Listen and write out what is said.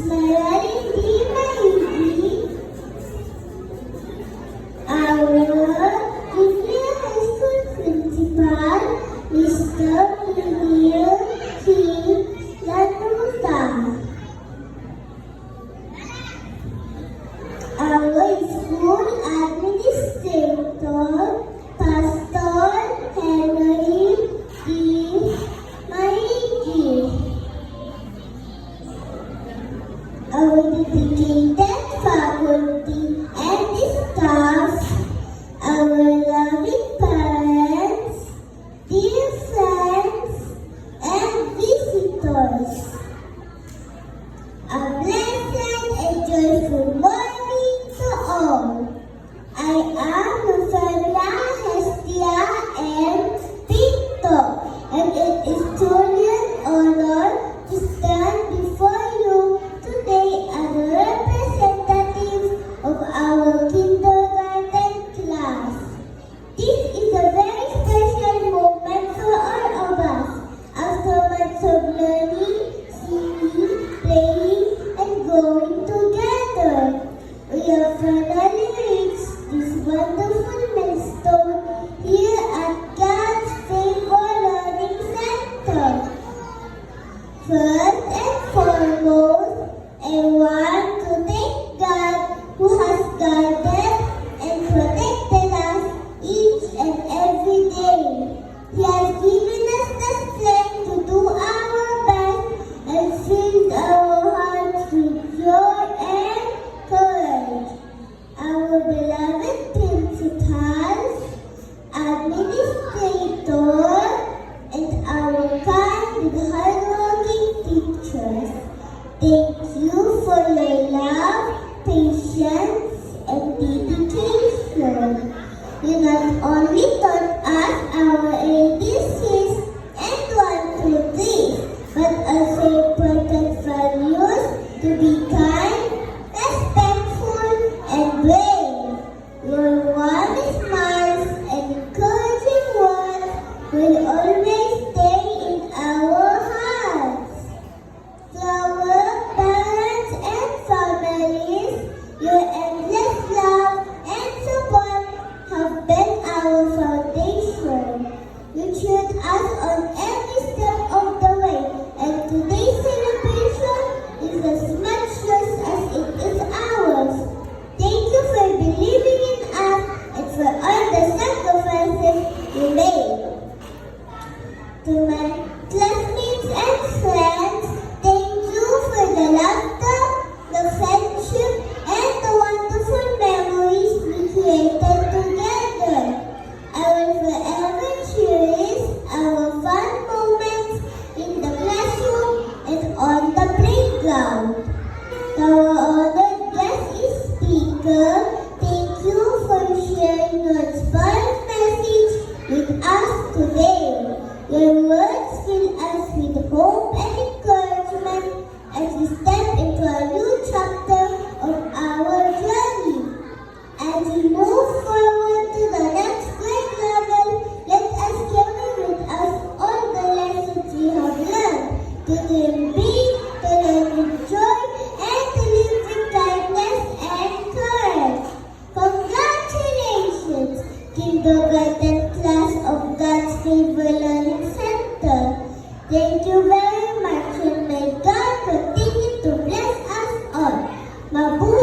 Maraming di maigi. Our junior high school principal, Mr. Emil T. Lanusa. Our school administrator, Pastor Henry D. Maigi. Our dedicated faculty and staff, our loving parents, dear friends, and visitors. A blessed and joyful morning to all. I am Nufella Hestia M. Pinto, and it is truly an honor to stand before you today as a representative of our kindergarten class. This is a very special moment for all of us. After months of learning, singing, playing, and growing together, we have finally reached this wonderful milestone here at God's Favor Learning Center. First and foremost, I want to thank God who has guided and protected us each and every day. He has given us the strength to do our best and filled our hearts with joy and courage. Our beloved principals, administrator, and our kind, hardworking teachers, thank you for your love, patience, and dedication. You not only taught us our ABCs and 1, 2, 3, but also important values to be kind, respectful, and brave. Your warm smiles and encouraging words will always stay in our hearts. To our parents and families, your endless love and support have been our foundation. You cheered us on every step of the way, and today's celebration is as much yours as it is ours. Thank you for believing in us and for all the sacrifices you made. To my classmates and friends, thank you for the laughter, the friendship, and the wonderful memories we created together. I will forever cherish our fun moments in the classroom and on the playground. To our honored guest speaker, thank you for sharing your inspiring message with us today. Your words fill us with hope and encouragement as we step into a new chapter of our journey. As we move forward to the next grade level, let us carry with us all the lessons we have learned, to dream big, to learn with joy, and to live with kindness and courage. Congratulations, kindergarten class of God's Favor Learning Center. Thank you very much, and may God continue to bless us all. Mabuhay!